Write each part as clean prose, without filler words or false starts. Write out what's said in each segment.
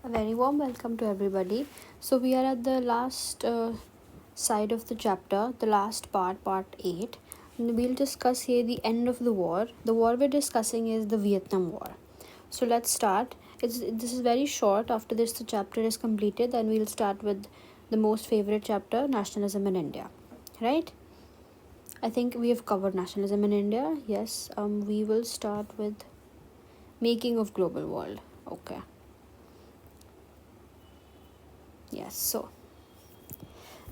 A very warm welcome to everybody. So, we are at the last side of the chapter, the last part, part 8. And we'll discuss here the end of the war. The war we're discussing is the Vietnam War. So, let's start. This is very short. After this, the chapter is completed. Then we'll start with the most favorite chapter, nationalism in India. Right? I think we have covered nationalism in India. Yes. We will start with making of global world. Okay. Yes. So,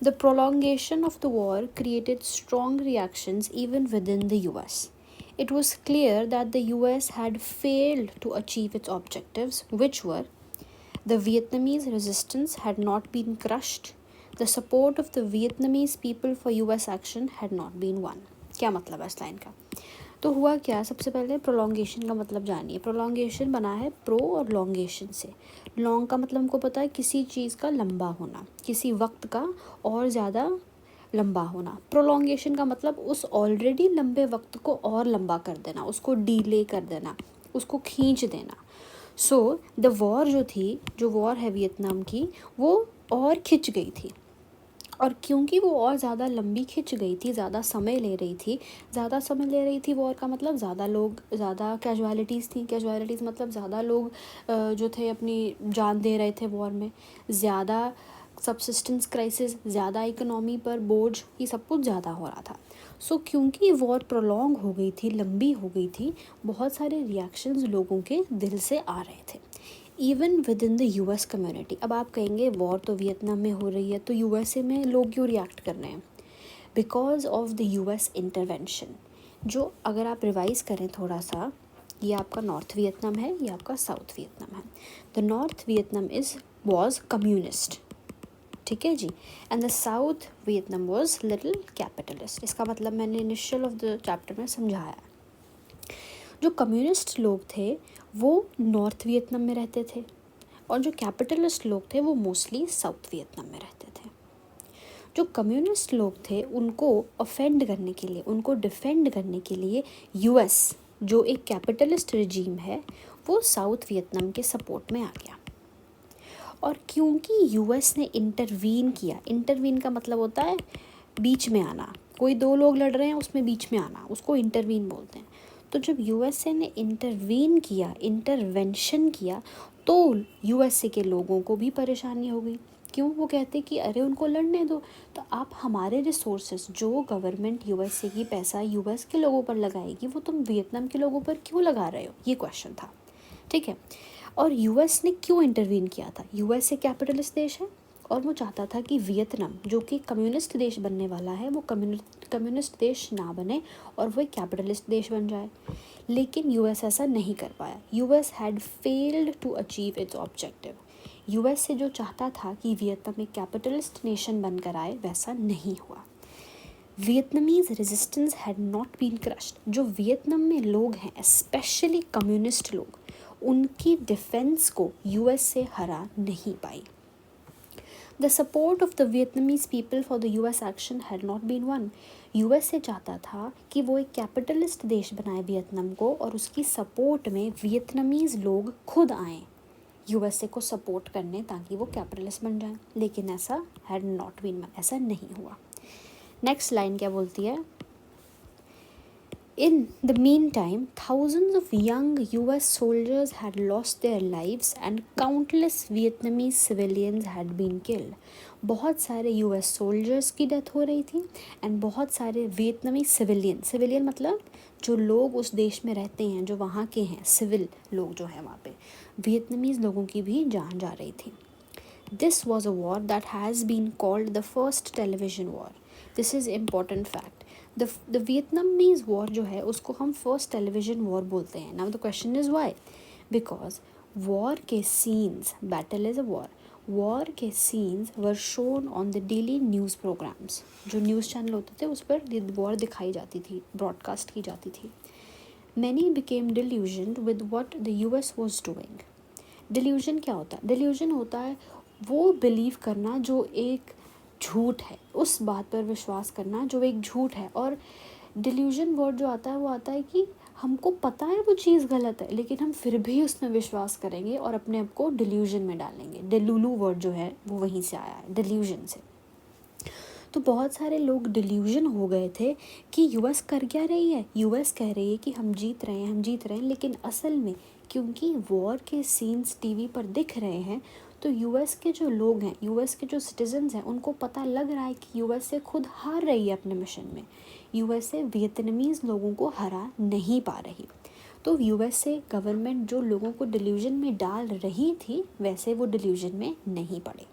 the prolongation of the war created strong reactions even within the US. It was clear that the US had failed to achieve its objectives, which were the Vietnamese resistance had not been crushed, the support of the Vietnamese people for US action had not been won. क्या मतलब है इस line का? तो हुआ क्या, सबसे पहले प्रोलॉन्गेशन का मतलब जानिए. प्रोलॉन्गेशन बना है प्रो और लॉन्गेशन से. लॉन्ग का मतलब हमको पता है किसी चीज़ का लंबा होना, किसी वक्त का और ज़्यादा लंबा होना. प्रोलॉन्गेशन का मतलब उस ऑलरेडी लंबे वक्त को और लंबा कर देना, उसको डीले कर देना, उसको खींच देना. सो द वॉर जो वॉर है वियतनाम की, वो और खिंच गई थी. और क्योंकि वो और ज़्यादा लंबी खिंच गई थी, ज़्यादा समय ले रही थी वॉर का मतलब ज़्यादा कैजुअलिटीज़ थी. कैजुअलिटीज़ मतलब ज़्यादा लोग जो थे अपनी जान दे रहे थे वॉर में. ज़्यादा सबसिस्टेंस क्राइसिस, ज़्यादा इकोनॉमी पर बोझ, ये सब कुछ ज़्यादा हो रहा था. सो क्योंकि वॉर प्रोलॉन्ग हो गई थी, लंबी हो गई थी, बहुत सारे रिएक्शंस लोगों के दिल से आ रहे थे, even with in the US community. अब आप कहेंगे वॉर तो वियतनाम में हो रही है तो यूएसए में लोग क्यों रिएक्ट कर रहे हैं? Because of the US intervention. जो अगर आप रिवाइज करें थोड़ा सा, ये आपका नॉर्थ वियतनाम है, ये आपका साउथ वियतनाम है. The North Vietnam was communist, ठीक है जी, and the South Vietnam was little capitalist. इसका मतलब मैंने इनिशियल ऑफ द चैप्टर में समझाया. जो कम्युनिस्ट लोग थे वो नॉर्थ वियतनाम में रहते थे, और जो कैपिटलिस्ट लोग थे वो मोस्टली साउथ वियतनाम में रहते थे. जो कम्युनिस्ट लोग थे उनको ऑफेंड करने के लिए, उनको डिफेंड करने के लिए यूएस, जो एक कैपिटलिस्ट रिजीम है, वो साउथ वियतनाम के सपोर्ट में आ गया. और क्योंकि यूएस ने इंटरवीन किया, इंटरवीन का मतलब होता है बीच में आना. कोई दो लोग लड़ रहे हैं उसमें बीच में आना, उसको इंटरवीन बोलते हैं. तो जब यूएसए ने इंटरवीन किया, इंटरवेंशन किया, तो यूएसए के लोगों को भी परेशानी हो गई. क्यों? वो कहते कि अरे उनको लड़ने दो, तो आप हमारे रिसोर्सेज जो गवर्नमेंट यूएसए की पैसा यूएस के लोगों पर लगाएगी, वो तुम वियतनाम के लोगों पर क्यों लगा रहे हो? ये क्वेश्चन था, ठीक है. और यूएस ने क्यों इंटरवीन किया था? यूएस एक कैपिटलिस्ट देश है और वो चाहता था कि वियतनाम, जो कि कम्युनिस्ट देश बनने वाला है, वो कम्युनिस्ट देश ना बने और वो एक कैपिटलिस्ट देश बन जाए. लेकिन यूएस ऐसा नहीं कर पाया. US had failed to achieve its objective. US से जो चाहता था कि वियतनाम एक कैपिटलिस्ट नेशन बनकर आए, वैसा नहीं हुआ. Vietnamese resistance had not been crushed. जो वियतनाम में लोग हैं, स्पेशली कम्युनिस्ट लोग, उनकी डिफेंस को यूएस से हरा नहीं पाई. The support of the Vietnamese people for the US action had not been won. US से चाहता था कि वो एक कैपिटलिस्ट देश बनाए वियतनाम को, और उसकी सपोर्ट में वियतनामीज लोग खुद आएँ यूएसए को सपोर्ट करने, ताकि वो कैपिटलिस्ट बन जाए. लेकिन ऐसा हैड नॉट बीन वन, ऐसा नहीं हुआ. नेक्स्ट लाइन क्या बोलती है? In the meantime, thousands of young US soldiers had lost their lives and countless Vietnamese civilians had been killed. बहुत सारे यूएस सोल्जर्स की डेथ हो रही थी एंड बहुत सारे वियतनामी सिविलियन मतलब जो लोग उस देश में रहते हैं, जो वहाँ के हैं, सिविल लोग जो हैं वहाँ पे, वियतनामीज लोगों की भी जान जा रही थी. This was a war that has been called the first television war. This is important fact. The Vietnamese war जो है उसको हम फर्स्ट टेलीविज़न वॉर बोलते हैं. Now the question is why? Because war के scenes, battle is a war के scenes were shown on the daily news programmes. जो news channel होते थे उस पर वॉर दिखाई जाती थी, ब्रॉडकास्ट की जाती थी. Many became disillusioned with what the US was doing. Delusion क्या होता है? डिल्यूजन होता है वो बिलीव करना जो एक झूठ है, उस बात पर विश्वास करना जो एक झूठ है. और डिल्यूजन वर्ड जो आता है वो आता है कि हमको पता है वो चीज़ गलत है, लेकिन हम फिर भी उसमें विश्वास करेंगे और अपने आप को डिल्यूजन में डालेंगे। डेलुलू वर्ड जो है वो वहीं से आया है, डिल्यूजन से। तो बहुत सारे लोग डिल्यूजन हो गए थे कि यूएस कर क्या रही है, यूएस कह रही है कि हम जीत रहे हैं, हम जीत रहे हैं, लेकिन असल में क्योंकि वॉर के सीन्स टीवी पर दिख रहे हैं, तो यूएस के जो लोग हैं, यूएस के जो सिटीजन्स हैं, उनको पता लग रहा है कि यूएसए खुद हार रही है अपने मिशन में। यूएसए वियतनामीज़ लोगों को हरा नहीं पा रही। तो यूएसए गवर्नमेंट जो लोगों को डिल्यूजन में डाल रही थी, वैसे वो डिल्यूजन में नहीं पड़े।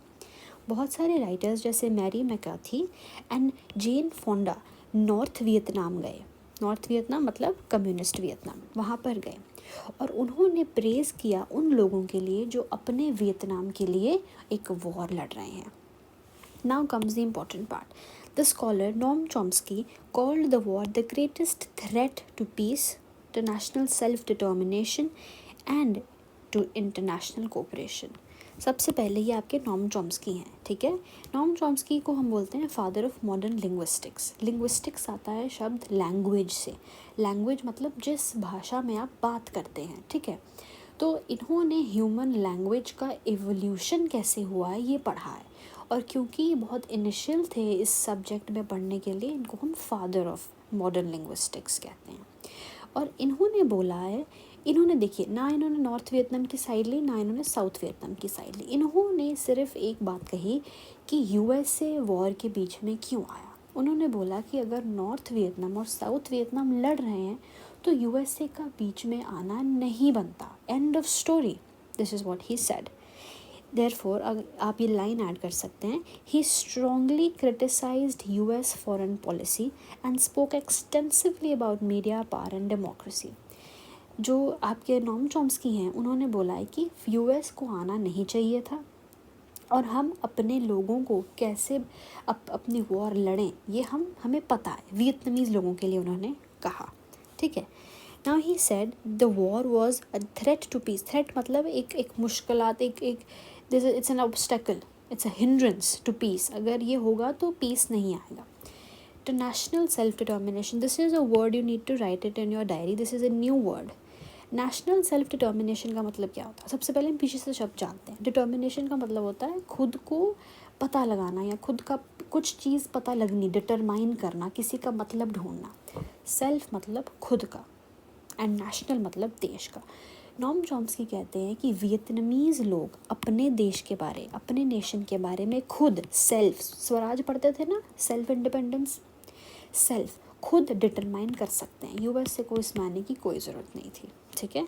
बहुत सारे राइटर्स जैसे Mary McCarthy and Jane Fonda North Vietnam गए। नॉर्थ वियतनाम मतलब कम्युनिस्ट वियतनाम, वहाँ पर गए और उन्होंने प्रेज़ किया उन लोगों के लिए जो अपने वियतनाम के लिए एक वॉर लड़ रहे हैं। Now comes the important part. The scholar Noam Chomsky called the war the greatest threat to peace, to national self-determination and to international cooperation. सबसे पहले ये आपके नॉम चॉम्स्की हैं, ठीक है। नॉम चॉम्स्की को हम बोलते हैं father of modern linguistics. Linguistics आता है शब्द लैंग्वेज से। लैंग्वेज मतलब जिस भाषा में आप बात करते हैं, ठीक है। तो इन्होंने ह्यूमन लैंग्वेज का एवोल्यूशन कैसे हुआ है ये पढ़ा है, और क्योंकि ये बहुत इनिशियल थे इस सब्जेक्ट में पढ़ने के लिए, इनको हम फादर ऑफ मॉडर्न लिंग्विस्टिक्स कहते हैं। और इन्होंने बोला है, इन्होंने देखिए ना, इन्होंने नॉर्थ वियतनाम की साइड ली, ना इन्होंने साउथ वियतनाम की साइड ली। इन्होंने सिर्फ एक बात कही कि यूएसए वॉर के बीच में क्यों आया। उन्होंने बोला कि अगर नॉर्थ वियतनाम और साउथ वियतनाम लड़ रहे हैं तो यूएसए का बीच में आना नहीं बनता। End of story, this is what he said. Therefore आप ये लाइन ऐड कर सकते हैं, he strongly criticised US foreign policy and spoke extensively about media power and democracy. जो आपके नॉम चॉम्स्की हैं, उन्होंने बोला है कि यूएस को आना नहीं चाहिए था और हम अपने लोगों को कैसे अपनी वॉर लड़ें ये हमें पता है। वियतनामीज़ लोगों के लिए उन्होंने कहा, ठीक है। Now he said the war was a threat to peace. Threat मतलब एक मुश्किलात, एक this it's an obstacle, it's a hindrance to peace. अगर ये होगा तो पीस नहीं आएगा। तो national self determination, this is a word you need to write it in your diary, this is a new word. National self determination का मतलब क्या होता है? सबसे पहले हम पीछे से शब्द जानते हैं। डिटर्मिनेशन का मतलब होता है खुद को पता लगाना या खुद का कुछ चीज़ पता लगनी, डिटरमाइन करना, किसी का मतलब ढूंढना। सेल्फ मतलब खुद का एंड नेशनल मतलब देश का। नॉम चॉम्स्की कहते हैं कि वियतनामीज़ लोग अपने देश के बारे, अपने नेशन के बारे में खुद सेल्फ, स्वराज पढ़ते थे ना, सेल्फ इंडिपेंडेंस, सेल्फ खुद डिटरमाइन कर सकते हैं। यूएस से कोई इस मानने की कोई ज़रूरत नहीं थी, ठीक है।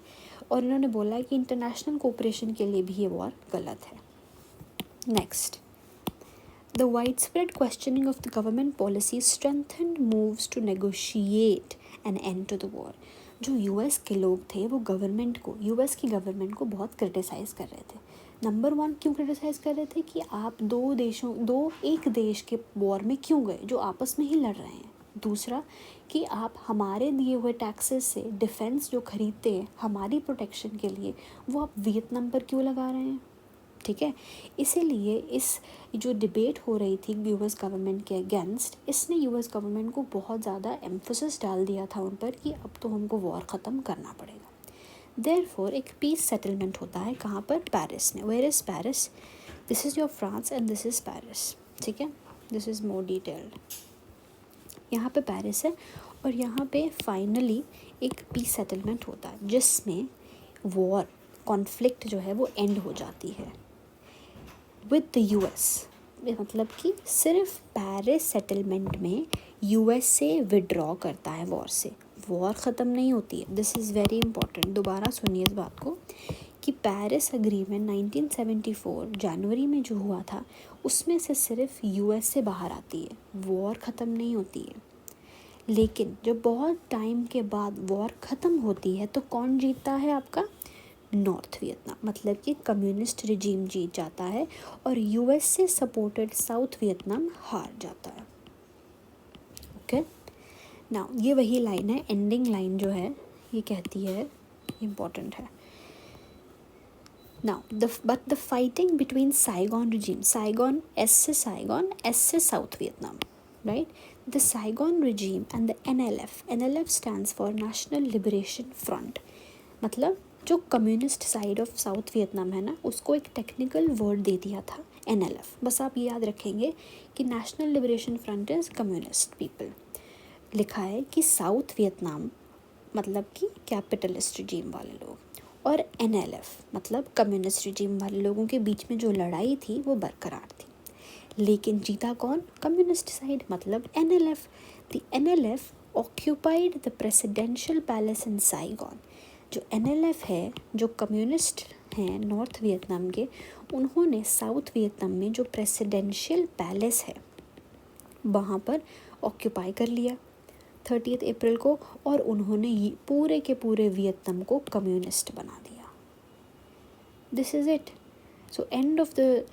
और इन्होंने बोला कि इंटरनेशनल कोऑपरेशन के लिए भी ये वॉर गलत है। Next, the widespread questioning of the government policy strengthened moves to negotiate an end to the war. जो यूएस के लोग थे वो गवर्नमेंट को, यूएस की गवर्नमेंट को बहुत क्रिटिसाइज़ कर रहे थे। नंबर वन क्यों क्रिटिसाइज़ कर रहे थे कि आप एक देश के वॉर में क्यों गए जो आपस में ही लड़ रहे हैं। दूसरा कि आप हमारे दिए हुए टैक्सेस से डिफेंस जो खरीदते हैं हमारी प्रोटेक्शन के लिए, वो आप वियतनाम पर क्यों लगा रहे हैं, ठीक है। इसीलिए इस जो डिबेट हो रही थी यूएस गवर्नमेंट के अगेंस्ट, इसने यूएस गवर्नमेंट को बहुत ज़्यादा एम्फोसिस डाल दिया था उन पर कि अब तो हमको वॉर ख़त्म करना पड़ेगा। देयरफॉर एक पीस सेटलमेंट होता है, कहाँ पर? पेरिस में। Where is Paris? This is your France and this is Paris, ठीक है। This is more detailed. यहाँ पे पेरिस है और यहाँ पे फाइनली एक पीस सेटलमेंट होता है जिसमें वॉर, कॉन्फ्लिक्ट जो है वो एंड हो जाती है विद द यूएस। मतलब कि सिर्फ पेरिस सेटलमेंट में यूएस से विड्रॉ करता है वॉर से, वॉर ख़त्म नहीं होती है। दिस इज़ वेरी इंपॉर्टेंट, दोबारा सुनिए इस बात को कि पेरिस अग्रीमेंट 1974 जनवरी में जो हुआ था उसमें से सिर्फ यूएस से बाहर आती है, वॉर ख़त्म नहीं होती है। लेकिन जब बहुत टाइम के बाद वॉर ख़त्म होती है तो कौन जीतता है? आपका नॉर्थ वियतनाम, मतलब कि कम्युनिस्ट रिजीम जीत जाता है और यूएस से सपोर्टेड साउथ वियतनाम हार जाता है। ओके, नाउ ये वही लाइन है, एंडिंग लाइन जो है ये कहती है, इम्पॉर्टेंट है। Now, but the fighting between Saigon regime, Saigon, S से Saigon, S से South Vietnam, right? The Saigon regime and the NLF stands for National Liberation Front, मतलब जो communist side of south Vietnam है ना, उसको एक technical word दे दिया था NLF. बस आप ये याद रखेंगे कि national liberation front is communist people. लिखा है कि साउथ वियतनाम मतलब कि कैपिटलिस्ट रिजीम वाले लोग, और NLF मतलब कम्युनिस्ट रिजीम वाले लोगों के बीच में जो लड़ाई थी वो बरकरार थी. लेकिन जीता कौन? कम्युनिस्ट साइड, मतलब NLF. The NLF occupied the presidential palace in Saigon. जो NLF है, जो कम्युनिस्ट हैं नॉर्थ वियतनाम के, उन्होंने साउथ वियतनाम में जो प्रेसिडेंशियल पैलेस है वहाँ पर ऑक्यूपाई कर लिया 30 अप्रैल को, और उन्होंने पूरे के पूरे वियतनाम को कम्युनिस्ट बना दिया. This is it. So end of the